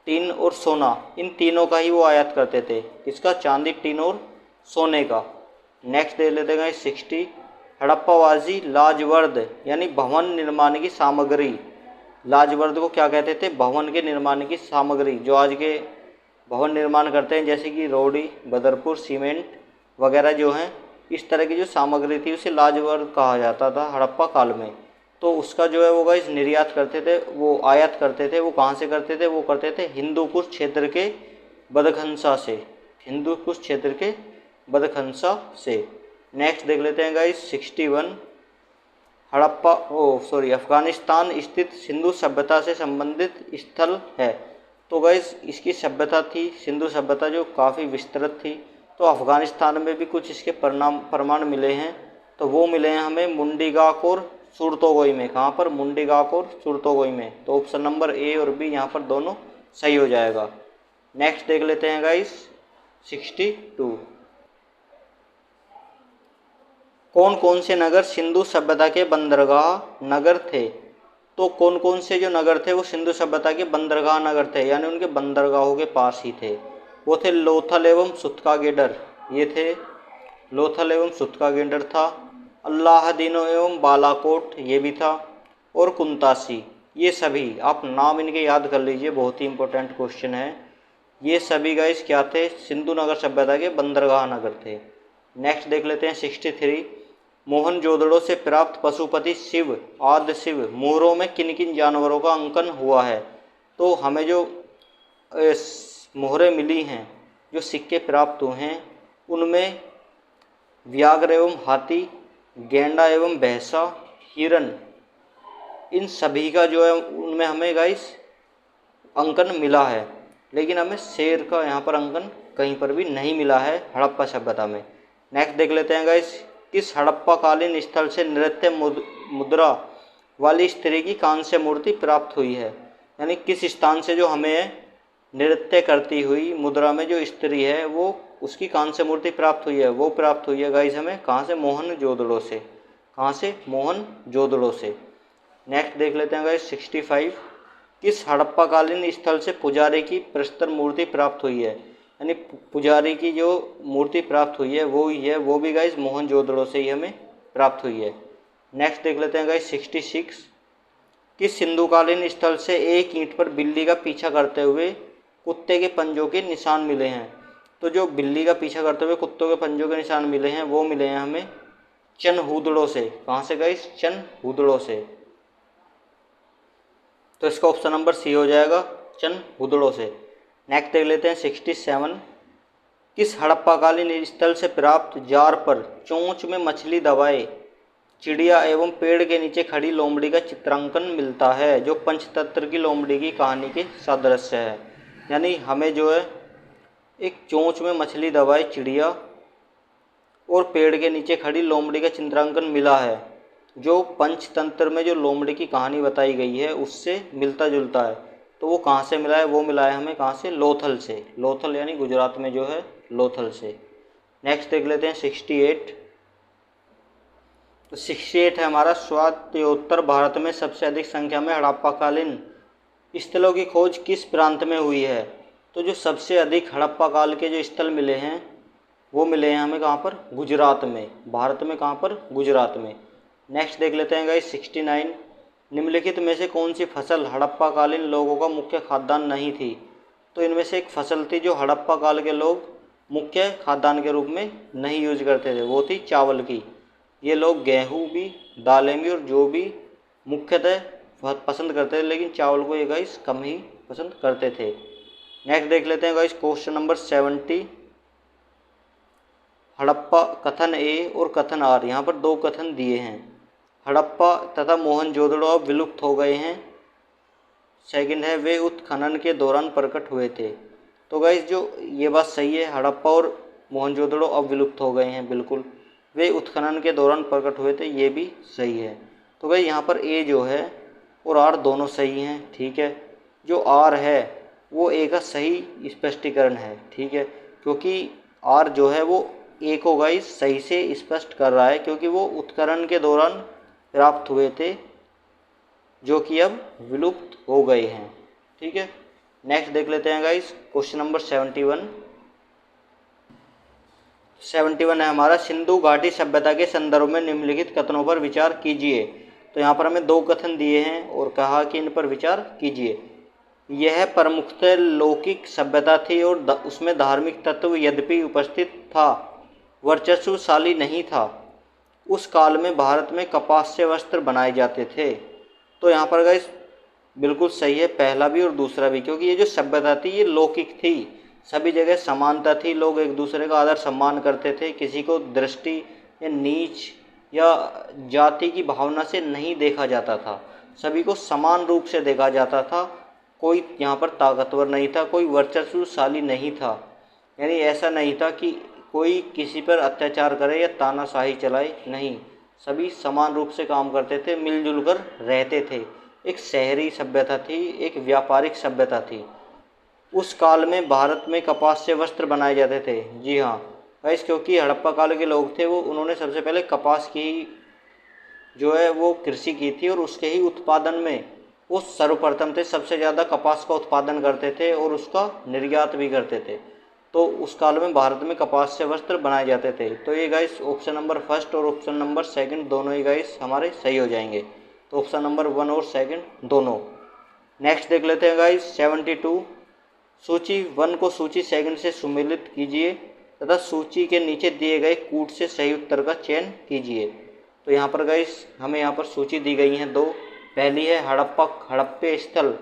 Speaker 1: टीन और सोना, इन तीनों का ही वो आयात करते थे। किसका? चांदी, टीन और सोने का। नेक्स्ट देख लेते हैं 60, हड़प्पावासी लाजवर्द यानी भवन निर्माण की सामग्री, लाजवर्द को क्या कहते थे? भवन के निर्माण की सामग्री। जो आज के भवन निर्माण करते हैं जैसे कि रोडी, बदरपुर, सीमेंट वगैरह जो हैं, इस तरह की जो सामग्री थी उसे लाजवर्द कहा जाता था हड़प्पा काल में। तो उसका जो है वो गाइस निर्यात करते थे, वो आयात करते थे। वो कहाँ से करते थे? वो करते थे हिंदूकुश क्षेत्र के बदखंसा से, हिंदूकुश क्षेत्र के बदखंसा से। नेक्स्ट देख लेते हैं गाइस 61, हड़प्पा अफगानिस्तान स्थित सिंधु सभ्यता से संबंधित स्थल है। तो गाइस इसकी सभ्यता थी सिंधु सभ्यता, जो काफ़ी विस्तृत थी। तो अफगानिस्तान में भी कुछ इसके प्रमाण मिले हैं। तो वो मिले हैं हमें मुंडीगाक और सुरतोगोई में। कहाँ पर? मुंडीगाक और सुरतोगोई में। तो ऑप्शन नंबर ए और बी यहाँ पर दोनों सही हो जाएगा। नेक्स्ट देख लेते हैं गाइस 62, कौन कौन से नगर सिंधु सभ्यता के बंदरगाह नगर थे? तो कौन कौन से जो नगर थे वो सिंधु सभ्यता के बंदरगाह नगर थे, यानी उनके बंदरगाहों के पास ही थे। वो थे लोथल एवं सुत्कागेडर, ये थे लोथल एवं सुत्कागेडर था। अल्लाहदीनो एवं बालाकोट ये भी था, और कुंतासी। ये सभी आप नाम इनके याद कर लीजिए, बहुत ही इंपॉर्टेंट क्वेश्चन है। ये सभी गाइस क्या थे? सिंधु नगर सभ्यता के बंदरगाह नगर थे। नेक्स्ट देख लेते हैं 63, मोहनजोदड़ो से प्राप्त पशुपति शिव आद्य शिव मोहरों में किन किन जानवरों का अंकन हुआ है? तो हमें जो मोहरें मिली हैं, जो सिक्के प्राप्त हुए हैं, उनमें व्याघ्र एवं हाथी, गैंडा एवं भैंसा, हिरन, इन सभी का जो है उनमें हमें गाइस अंकन मिला है। लेकिन हमें शेर का यहाँ पर अंकन कहीं पर भी नहीं मिला है हड़प्पा सभ्यता में। नेक्स्ट देख लेते हैं गाइस, किस हड़प्पाकालीन स्थल से नृत्य मुद्रा वाली स्त्री की कांस्य मूर्ति प्राप्त हुई है? यानी किस स्थान से जो हमें नृत्य करती हुई मुद्रा में जो स्त्री है वो उसकी कांस्य मूर्ति प्राप्त हुई है? वो प्राप्त हुई है गाइस हमें कहाँ से? मोहनजोदड़ो से। कहाँ से? मोहनजोदड़ो से। नेक्स्ट देख लेते हैं गाइस 65, किस हड़प्पाकालीन स्थल से पुजारी की प्रस्तर मूर्ति प्राप्त हुई है? यानी पुजारी की जो मूर्ति प्राप्त हुई है वो ही है, वो भी गाइस मोहनजोदड़ो से ही हमें प्राप्त हुई है। नेक्स्ट देख लेते हैं गाइस 66, किस सिंधुकालीन स्थल से एक ईंट पर बिल्ली का पीछा करते हुए कुत्ते के पंजों के निशान मिले हैं? तो जो बिल्ली का पीछा करते हुए कुत्तों के पंजों के निशान मिले हैं वो मिले हैं हमें चनहूदड़ो से। कहाँ से गाइस? चनहूदड़ो से। तो इसका ऑप्शन नंबर सी हो जाएगा, चनहूदड़ो से। नेक्स्ट देख लेते हैं 67, किस हड़प्पाकालीन स्थल से प्राप्त जार पर चोंच में मछली दबाए चिड़िया एवं पेड़ के नीचे खड़ी लोमड़ी का चित्रांकन मिलता है, जो पंचतंत्र की लोमड़ी की कहानी के सादृश्य है? यानी हमें जो है एक चोंच में मछली दबाए चिड़िया और पेड़ के नीचे खड़ी लोमड़ी का चित्रांकन मिला है, जो पंचतंत्र में जो लोमड़ी की कहानी बताई गई है उससे मिलता जुलता है। तो वो कहाँ से मिला है? वो मिला है हमें कहाँ से? लोथल से। लोथल यानी गुजरात में जो है लोथल से। नेक्स्ट देख लेते हैं 68, तो 68 है हमारा, स्वायत्तोत्तर भारत में सबसे अधिक संख्या में हड़प्पाकालीन स्थलों की खोज किस प्रांत में हुई है? तो जो सबसे अधिक हड़प्पा काल के जो स्थल मिले हैं वो मिले हैं हमें कहाँ पर? गुजरात में। भारत में कहाँ पर? गुजरात में। नेक्स्ट देख लेते हैं गाइस 69, निम्नलिखित में से कौन सी फसल हड़प्पाकालीन लोगों का मुख्य खाद्यान्न नहीं थी? तो इनमें से एक फसल थी जो हड़प्पा काल के लोग मुख्य खाद्यान्न के रूप में नहीं यूज करते थे, वो थी चावल की। ये लोग गेहूँ भी, दालें भी और जो भी मुख्यतः पसंद करते थे, लेकिन चावल को ये गाइस कम ही पसंद करते थे। नेक्स्ट देख लेते हैं गाइस क्वेश्चन नंबर 70, हड़प्पा कथन ए और कथन आर, यहाँ पर दो कथन दिए हैं। हड़प्पा तथा मोहनजोदड़ो अब विलुप्त हो गए हैं। सेकंड है वे उत्खनन के दौरान प्रकट हुए थे। तो गाइस जो ये बात सही है, हड़प्पा और मोहनजोदड़ो अब विलुप्त हो गए हैं, बिल्कुल। वे उत्खनन के दौरान प्रकट हुए थे, ये भी सही है। तो भाई यहाँ पर ए जो है और आर दोनों सही हैं, ठीक है। जो आर है वो ए का सही स्पष्टीकरण है, ठीक है, क्योंकि आर जो है वो ए को गाइस सही से स्पष्ट कर रहा है, क्योंकि वो उत्खनन के दौरान प्राप्त हुए थे जो कि अब विलुप्त हो गए हैं, ठीक है। नेक्स्ट देख लेते हैं गाइस, क्वेश्चन नंबर 71 है हमारा, सिंधु घाटी सभ्यता के संदर्भ में निम्नलिखित कथनों पर विचार कीजिए। तो यहाँ पर हमें 2 कथन दिए हैं और कहा कि इन पर विचार कीजिए। यह प्रमुखतः लौकिक सभ्यता थी और उसमें धार्मिक तत्व यद्यपि उपस्थित था, वर्चस्वशाली नहीं था। उस काल में भारत में कपास से वस्त्र बनाए जाते थे। तो यहाँ पर गाइस बिल्कुल सही है, पहला भी और दूसरा भी, क्योंकि ये जो सभ्यता थी ये लौकिक थी, सभी जगह समानता थी, लोग एक दूसरे का आदर सम्मान करते थे, किसी को दृष्टि या नीच या जाति की भावना से नहीं देखा जाता था, सभी को समान रूप से देखा जाता था। कोई यहाँ पर ताकतवर नहीं था, कोई वर्चस्वशाली नहीं था, यानी ऐसा नहीं था कि कोई किसी पर अत्याचार करे या तानाशाही चलाए, नहीं, सभी समान रूप से काम करते थे, मिलजुल कर रहते थे। एक शहरी सभ्यता थी, एक व्यापारिक सभ्यता थी। उस काल में भारत में कपास से वस्त्र बनाए जाते थे। जी हाँ गाइस, क्योंकि हड़प्पा काल के लोग थे वो, उन्होंने सबसे पहले कपास की जो है वो कृषि की थी और उसके ही उत्पादन में वो सर्वप्रथम थे, सबसे ज़्यादा कपास का उत्पादन करते थे और उसका निर्यात भी करते थे। तो उस काल में भारत में कपास से वस्त्र बनाए जाते थे। तो ये गाइस ऑप्शन नंबर फर्स्ट और ऑप्शन नंबर सेकंड दोनों ही गाइस हमारे सही हो जाएंगे। तो ऑप्शन नंबर 1 और सेकंड दोनों। नेक्स्ट देख लेते हैं गाइस 72, सूची 1 को सूची सेकंड से सुमेलित कीजिए तथा सूची के नीचे दिए गए कूट से सही उत्तर का चयन कीजिए। तो यहाँ पर गाइस हमें यहाँ पर सूची दी गई हैं 2। पहली है हड़प्पे स्थल,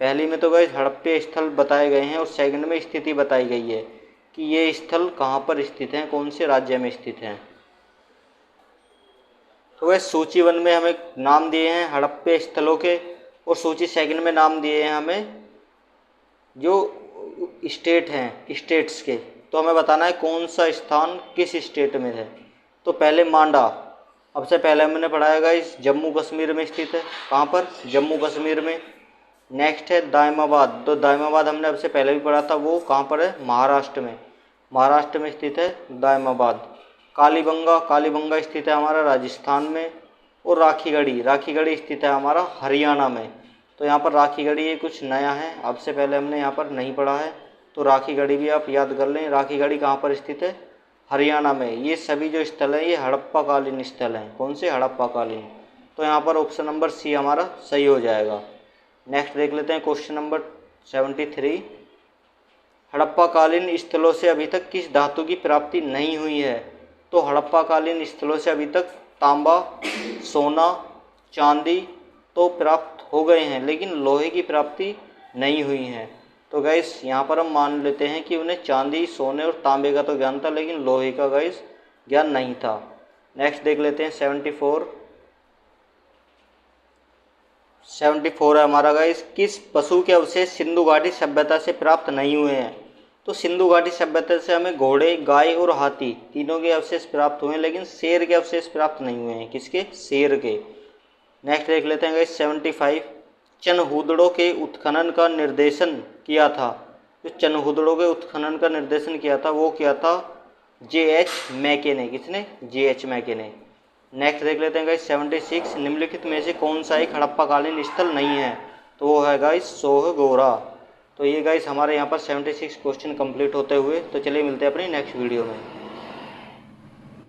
Speaker 1: पहली में तो गाइस हड़प्पे स्थल बताए गए हैं और सेकंड में स्थिति बताई गई है कि ये स्थल कहाँ पर स्थित हैं, कौन से राज्य में स्थित हैं। तो वह सूची 1 में हमें नाम दिए हैं हड़प्पे स्थलों के और सूची सेकंड में नाम दिए हैं हमें जो स्टेट हैं, स्टेट्स के। तो हमें बताना है कौन सा स्थान किस स्टेट में है। तो पहले मांडा, अब से पहले हमने पढ़ाया गाइस जम्मू कश्मीर में स्थित है। कहाँ पर? जम्मू कश्मीर में। नेक्स्ट है दायमाबाद, तो दायमाबाद हमने अब से पहले भी पढ़ा था, वो कहाँ पर है? महाराष्ट्र में, महाराष्ट्र में स्थित है दायमाबाद। कालीबंगा स्थित है हमारा राजस्थान में। और राखीगढ़ी स्थित है हमारा हरियाणा में। तो यहाँ पर राखीगढ़ी ये कुछ नया है, अब से पहले हमने यहाँ पर नहीं पढ़ा है, तो राखीगढ़ी भी आप याद कर लें। राखीगढ़ी कहाँ पर स्थित है? हरियाणा में। ये सभी जो स्थल हैं ये हड़प्पाकालीन स्थल हैं। कौन से? हड़प्पाकालीन। तो यहाँ पर ऑप्शन नंबर सी हमारा सही हो जाएगा। नेक्स्ट देख लेते हैं क्वेश्चन नंबर 73, हड़प्पाकालीन स्थलों से अभी तक किस धातु की प्राप्ति नहीं हुई है? तो हड़प्पाकालीन स्थलों से अभी तक तांबा, सोना, चांदी तो प्राप्त हो गए हैं, लेकिन लोहे की प्राप्ति नहीं हुई है। तो गाइस यहाँ पर हम मान लेते हैं कि उन्हें चांदी, सोने और तांबे का तो ज्ञान था, लेकिन लोहे का गाइस ज्ञान नहीं था। नेक्स्ट देख लेते हैं 74 है हमारा गाइस, किस पशु के अवशेष सिंधु घाटी सभ्यता से प्राप्त नहीं हुए हैं? तो सिंधु घाटी सभ्यता से हमें घोड़े, गाय और हाथी तीनों के अवशेष प्राप्त हुए हैं, लेकिन शेर के अवशेष प्राप्त नहीं हुए हैं। किसके? शेर के। नेक्स्ट देख लेते हैं गाइस 75, चनहूदड़ों के उत्खनन का निर्देशन किया था। जो चनहूदड़ों के उत्खनन का निर्देशन किया था वो किया था J.H. मैके ने। किसने? J.H. मैके ने। नेक्स्ट देख लेते हैं गाइस 76, निम्नलिखित में से कौन सा एक हड़प्पाकालीन स्थल नहीं है? तो वो है गाइस सोहगोरा। तो ये गाइस हमारे यहाँ पर 76 क्वेश्चन कंप्लीट होते हुए। तो चलिए मिलते हैं अपनी नेक्स्ट वीडियो में।